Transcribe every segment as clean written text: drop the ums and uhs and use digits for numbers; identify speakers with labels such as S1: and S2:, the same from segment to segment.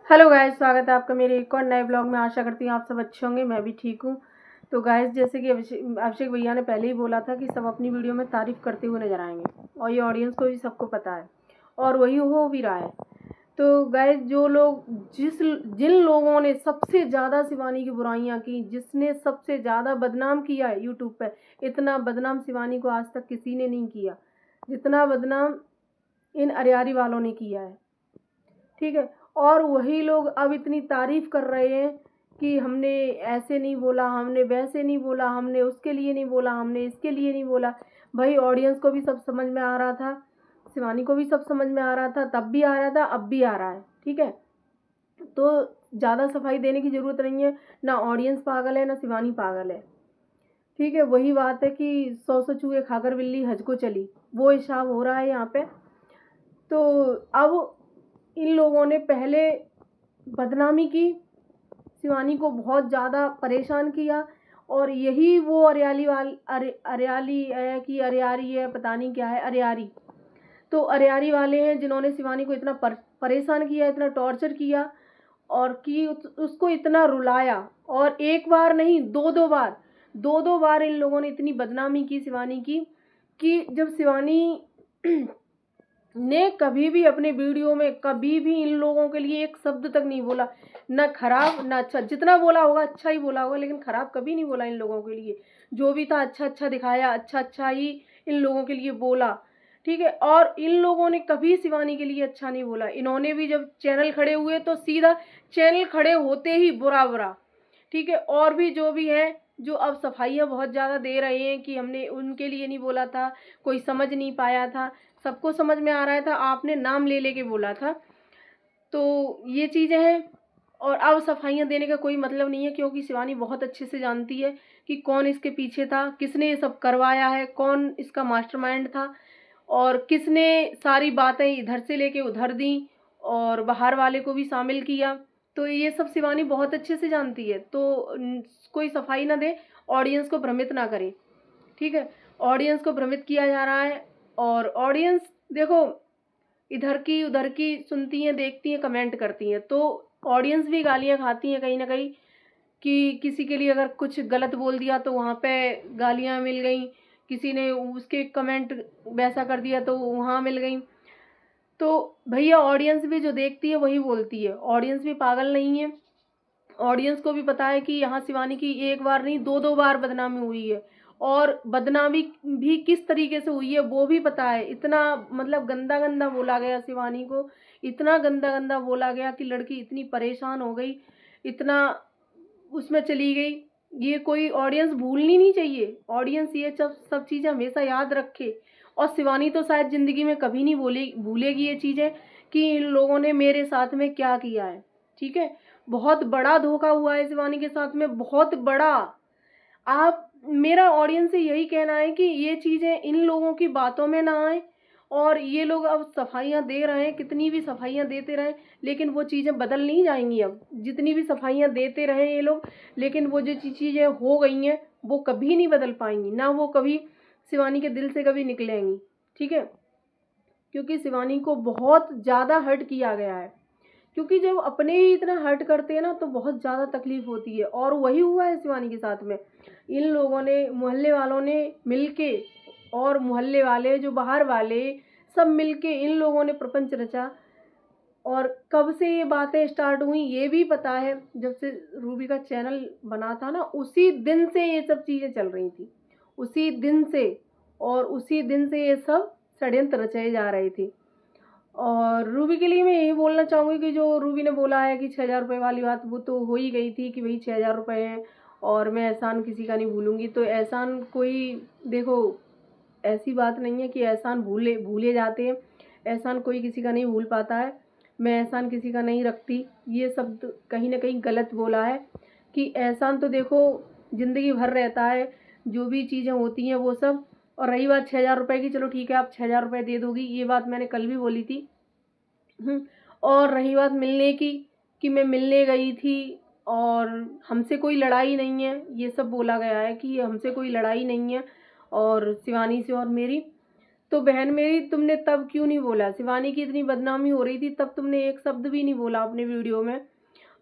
S1: Hello guys, स्वागत है आपका मेरे एक और नए ब्लॉग में। आशा करती हूँ आप सब अच्छे होंगे, मैं भी ठीक हूँ। तो गाइस, जैसे कि अभिषेक भैया ने पहले ही बोला था कि सब अपनी वीडियो में तारीफ़ करते हुए नजर आएंगे, और ये ऑडियंस को भी सबको पता है और वही हो भी रहा है। तो गाइस, जो लोग जिन लोगों ने सबसे ज़्यादा शिवानी की बुराइयाँ की, जिसने सबसे ज़्यादा बदनाम किया है यूट्यूब पर, इतना बदनाम शिवानी को आज तक किसी ने नहीं किया जितना बदनाम इन अरियारी वालों ने किया है। ठीक है। और वही लोग अब इतनी तारीफ कर रहे हैं कि हमने ऐसे नहीं बोला, हमने वैसे नहीं बोला, हमने उसके लिए नहीं बोला, हमने इसके लिए नहीं बोला। भाई, ऑडियंस को भी सब समझ में आ रहा था, शिवानी को भी सब समझ में आ रहा था, तब भी आ रहा था, अब भी आ रहा है। ठीक है। तो ज़्यादा सफाई देने की ज़रूरत नहीं है। ना ऑडियंस पागल है, ना शिवानी पागल है। ठीक है। वही बात है कि 100 चूहे खाकर बिल्ली हज को चली, वो हिसाब हो रहा है यहाँ पे। तो अब इन लोगों ने पहले बदनामी की, शिवानी को बहुत ज़्यादा परेशान किया, और यही वो अरियाली है कि अरियारी है, पता नहीं क्या है, अरियारी। तो अरियारी वाले हैं जिन्होंने शिवानी को इतना परेशान किया, इतना टॉर्चर किया, और कि उसको इतना रुलाया। और एक बार नहीं, दो बार इन लोगों ने इतनी बदनामी की शिवानी की कि जब शिवानी ने कभी भी अपने वीडियो में कभी भी इन लोगों के लिए एक शब्द तक नहीं बोला, ना खराब ना अच्छा। जितना बोला होगा अच्छा ही बोला होगा, लेकिन खराब कभी नहीं बोला इन लोगों के लिए। जो भी था अच्छा अच्छा दिखाया, अच्छा अच्छा ही इन लोगों के लिए बोला। ठीक है। और इन लोगों ने कभी शिवानी के लिए अच्छा नहीं बोला। इन्होंने भी जब चैनल खड़े हुए तो सीधा चैनल खड़े होते ही बुरा बुरा। ठीक है। और भी जो भी है, जो अब सफाइयाँ बहुत ज़्यादा दे रहे हैं कि हमने उनके लिए नहीं बोला था, कोई समझ नहीं पाया था, सबको समझ में आ रहा था, आपने नाम ले लेके बोला था। तो ये चीज़ें हैं। और अब सफाइयाँ देने का कोई मतलब नहीं है, क्योंकि शिवानी बहुत अच्छे से जानती है कि कौन इसके पीछे था, किसने ये सब करवाया है, कौन इसका मास्टरमाइंड था, और किसने सारी बातें इधर से लेके उधर दी और बाहर वाले को भी शामिल किया। तो ये सब शिवानी बहुत अच्छे से जानती है। तो कोई सफाई ना दे, ऑडियंस को भ्रमित ना करे। ठीक है। ऑडियंस को भ्रमित किया जा रहा है, और ऑडियंस देखो, इधर की उधर की सुनती हैं, देखती हैं, कमेंट करती हैं, तो ऑडियंस भी गालियां खाती हैं कहीं ना कहीं, कि किसी के लिए अगर कुछ गलत बोल दिया तो वहाँ पे गालियां मिल गई, किसी ने उसके कमेंट वैसा कर दिया तो वहाँ मिल गई। तो भैया, ऑडियंस भी जो देखती है वही बोलती है, ऑडियंस भी पागल नहीं है। ऑडियंस को भी पता है कि यहाँ शिवानी की एक बार नहीं, दो दो बार बदनामी हुई है, और बदनामी भी किस तरीके से हुई है वो भी पता है। इतना मतलब गंदा गंदा बोला गया शिवानी को, इतना गंदा गंदा बोला गया कि लड़की इतनी परेशान हो गई, इतना उसमें चली गई। ये कोई ऑडियंस भूलनी नहीं चाहिए। ऑडियंस ये सब चीज़ें हमेशा याद रखे। और शिवानी तो शायद ज़िंदगी में कभी नहीं भूलेगी ये चीज़ें कि इन लोगों ने मेरे साथ में क्या किया है। ठीक है। बहुत बड़ा धोखा हुआ है शिवानी के साथ में, बहुत बड़ा। आप, मेरा ऑडियंस से यही कहना है कि ये चीज़ें इन लोगों की बातों में ना आए। और ये लोग अब सफाइयाँ दे रहे हैं, कितनी भी सफाइयाँ देते रहें, लेकिन वो चीज़ें बदल नहीं जाएंगी। अब जितनी भी सफाइयाँ देते रहे ये लोग, लेकिन वो जो चीज़ें हो गई हैं वो कभी नहीं बदल पाएंगी, ना वो कभी शिवानी के दिल से कभी निकलेंगी। ठीक है। क्योंकि शिवानी को बहुत ज़्यादा हर्ट किया गया है, क्योंकि जब अपने ही इतना हर्ट करते हैं ना तो बहुत ज़्यादा तकलीफ होती है। और वही हुआ है शिवानी के साथ में। इन लोगों ने, मोहल्ले वालों ने मिलके, और मोहल्ले वाले जो बाहर वाले, सब मिलके इन लोगों ने प्रपंच रचा। और कब से ये बातें स्टार्ट हुई ये भी पता है, जब से रूबी का चैनल बना था ना, उसी दिन से ये सब चीज़ें चल रही थी, उसी दिन से। और उसी दिन से ये सब षड्यंत्र रचाए जा रहे थे। और रूबी के लिए मैं यही बोलना चाहूँगी कि जो रूबी ने बोला है कि 6,000 रुपये वाली बात, वो तो हो ही गई थी कि भाई 6,000 रुपये हैं और मैं एहसान किसी का नहीं भूलूंगी। तो एहसान कोई, देखो, ऐसी बात नहीं है कि एहसान भूले भूले जाते हैं। एहसान कोई किसी का नहीं भूल पाता है। मैं एहसान किसी का नहीं रखती, ये शब्द कहीं ना कहीं गलत बोला है। कि एहसान तो देखो ज़िंदगी भर रहता है, जो भी चीज़ें होती हैं वो सब। और रही बात 6,000 रुपये की, चलो ठीक है, आप 6,000 रुपये दे दोगी, ये बात मैंने कल भी बोली थी। और रही बात मिलने की, कि मैं मिलने गई थी और हमसे कोई लड़ाई नहीं है, ये सब बोला गया है कि हमसे कोई लड़ाई नहीं है और शिवानी से और मेरी। तो बहन मेरी, तुमने तब क्यों नहीं बोला? शिवानी की इतनी बदनामी हो रही थी, तब तुमने एक शब्द भी नहीं बोला अपने वीडियो में।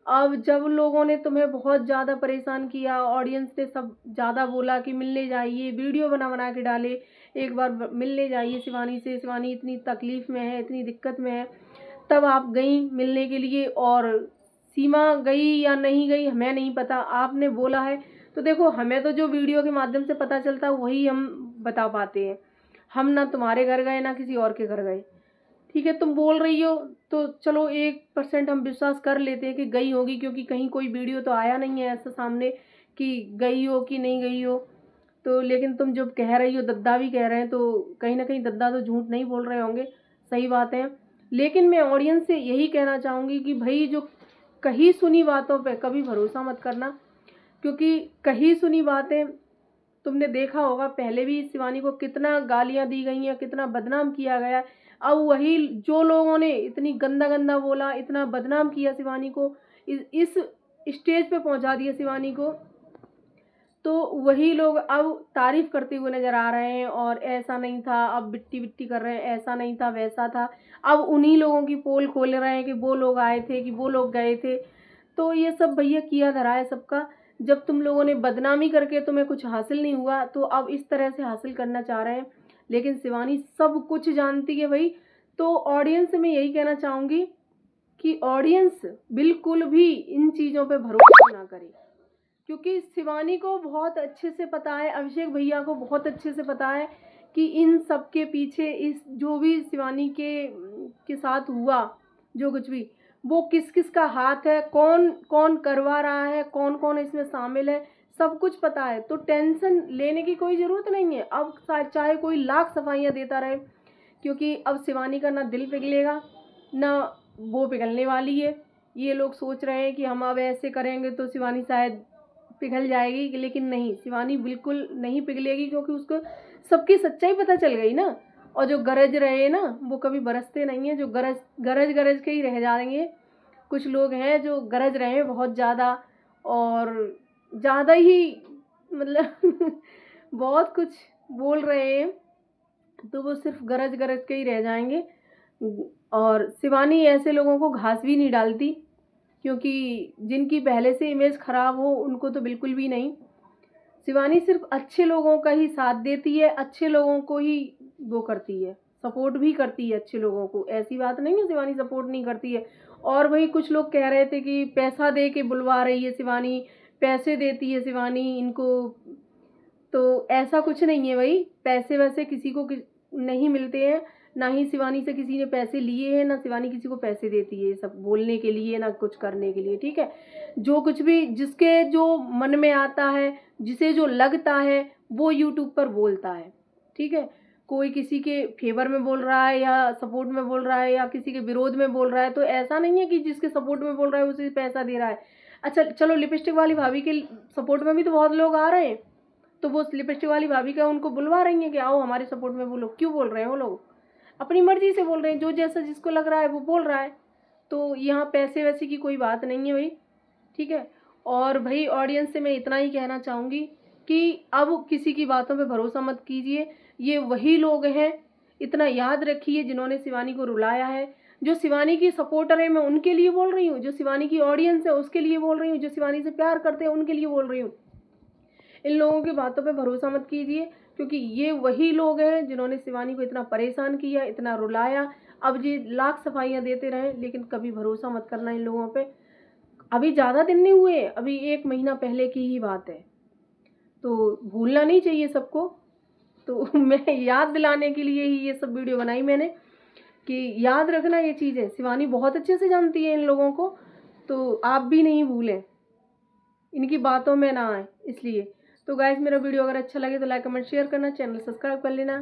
S1: अब जब लोगों ने तुम्हें बहुत ज़्यादा परेशान किया, ऑडियंस ने सब ज़्यादा बोला कि मिलने जाइए, वीडियो बना बना के डाले, एक बार मिलने जाइए शिवानी से, शिवानी इतनी तकलीफ़ में है, इतनी दिक्कत में है, तब आप गई मिलने के लिए। और सीमा गई या नहीं गई हमें नहीं पता, आपने बोला है तो देखो, हमें तो जो वीडियो के माध्यम से पता चलता है वही हम बता पाते हैं। हम ना तुम्हारे घर गए ना किसी और के घर गए, ठीक है? तुम बोल रही हो तो चलो 1% हम विश्वास कर लेते हैं कि गई होगी, क्योंकि कहीं कोई वीडियो तो आया नहीं है ऐसा सामने कि गई हो कि नहीं गई हो। तो लेकिन तुम जब कह रही हो, दद्दा भी कह रहे हैं, तो कहीं ना कहीं दद्दा तो झूठ नहीं बोल रहे होंगे, सही बात है। लेकिन मैं ऑडियंस से यही कहना चाहूँगी कि भाई, जो कही सुनी बातों पे कभी भरोसा मत करना, क्योंकि कही सुनी बातें, तुमने देखा होगा पहले भी शिवानी को कितना गालियां दी गई हैं, कितना बदनाम किया गया है। अब वही जो लोगों ने इतनी गंदा गंदा बोला, इतना बदनाम किया शिवानी को, इस स्टेज पे पहुंचा दिया शिवानी को, तो वही लोग अब तारीफ करते हुए नजर आ रहे हैं। और ऐसा नहीं था, अब बिट्टी बिट्टी कर रहे हैं, ऐसा नहीं था वैसा था। अब उन्हीं लोगों की पोल खोल रहे हैं कि वो लोग आए थे, कि वो लोग गए थे। तो ये सब भैया किया धरा है सबका। जब तुम लोगों ने बदनामी करके तुम्हें कुछ हासिल नहीं हुआ, तो अब इस तरह से हासिल करना चाह रहे हैं। लेकिन शिवानी सब कुछ जानती है भाई। तो ऑडियंस से मैं यही कहना चाहूँगी कि ऑडियंस बिल्कुल भी इन चीज़ों पे भरोसा ना करे, क्योंकि शिवानी को बहुत अच्छे से पता है, अभिषेक भैया को बहुत अच्छे से पता है कि इन सब के पीछे, इस जो भी शिवानी के साथ हुआ, जो कुछ भी, वो किस किस का हाथ है, कौन कौन करवा रहा है, कौन कौन इसमें शामिल है, सब कुछ पता है। तो टेंशन लेने की कोई ज़रूरत नहीं है। अब चाहे कोई लाख सफाइयाँ देता रहे, क्योंकि अब शिवानी का ना दिल पिघलेगा ना वो पिघलने वाली है। ये लोग सोच रहे हैं कि हम अब ऐसे करेंगे तो शिवानी शायद पिघल जाएगी, लेकिन नहीं, शिवानी बिल्कुल नहीं पिघलेगी, क्योंकि उसको सबकी सच्चाई पता चल गई ना। और जो गरज रहे ना, वो कभी बरसते नहीं हैं, जो गरज गरज गरज के ही रह जाएंगे। कुछ लोग हैं जो गरज रहे हैं बहुत ज़्यादा, और ज़्यादा ही, मतलब बहुत कुछ बोल रहे हैं, तो वो सिर्फ गरज गरज के ही रह जाएंगे। और शिवानी ऐसे लोगों को घास भी नहीं डालती, क्योंकि जिनकी पहले से इमेज खराब हो उनको तो बिल्कुल भी नहीं। शिवानी सिर्फ अच्छे लोगों का ही साथ देती है, अच्छे लोगों को ही वो करती है, सपोर्ट भी करती है अच्छे लोगों को। ऐसी बात नहीं है शिवानी सपोर्ट नहीं करती है। और वही कुछ लोग कह रहे थे कि पैसा दे के बुलवा रही है शिवानी, पैसे देती है शिवानी इनको। तो ऐसा कुछ नहीं है भाई, पैसे वैसे किसी को नहीं मिलते हैं, ना ही शिवानी से किसी ने पैसे लिए हैं, ना शिवानी किसी को पैसे देती है सब बोलने के लिए, ना कुछ करने के लिए, ठीक है? जो कुछ भी जिसके जो मन में आता है, जिसे जो लगता है, वो यूट्यूब पर बोलता है, ठीक है? कोई किसी के फेवर में बोल रहा है या सपोर्ट में बोल रहा है या किसी के विरोध में बोल रहा है, तो ऐसा नहीं है कि जिसके सपोर्ट में बोल रहा है उसे पैसा दे रहा है। अच्छा चलो, लिपस्टिक वाली भाभी के सपोर्ट में भी तो बहुत लोग आ रहे हैं, तो वो लिपस्टिक वाली भाभी का उनको बुलवा रही हैं कि आओ हमारे सपोर्ट में बोलो। क्यों बोल रहे हैं वो लोग? अपनी मर्जी से बोल रहे हैं, जो जैसा जिसको लग रहा है वो बोल रहा है। तो यहाँ पैसे वैसे की कोई बात नहीं है भाई, ठीक है? और भाई ऑडियंस से मैं इतना ही कहना चाहूँगी कि अब किसी की बातों पे भरोसा मत कीजिए। ये वही लोग हैं, इतना याद रखिए, जिन्होंने शिवानी को रुलाया है। जो शिवानी की सपोर्टर है मैं उनके लिए बोल रही हूँ, जो शिवानी की ऑडियंस है उसके लिए बोल रही हूँ, जो शिवानी से प्यार करते हैं उनके लिए बोल रही हूँ। इन लोगों की बातों पे भरोसा मत कीजिए, क्योंकि ये वही लोग हैं जिन्होंने शिवानी को इतना परेशान किया, इतना रुलाया। अब ये लाख सफाइयाँ देते रहे, लेकिन कभी भरोसा मत करना इन लोगों पे। अभी ज़्यादा दिन नहीं हुए, अभी 1 महीना पहले की ही बात है, तो भूलना नहीं चाहिए सबको। तो मैं याद दिलाने के लिए ही ये सब वीडियो बनाई मैंने, कि याद रखना ये चीज़ें। शिवानी बहुत अच्छे से जानती है इन लोगों को, तो आप भी नहीं भूलें, इनकी बातों में ना आए इसलिए। तो गाइस, मेरा वीडियो अगर अच्छा लगे तो लाइक कमेंट शेयर करना, चैनल सब्सक्राइब कर लेना।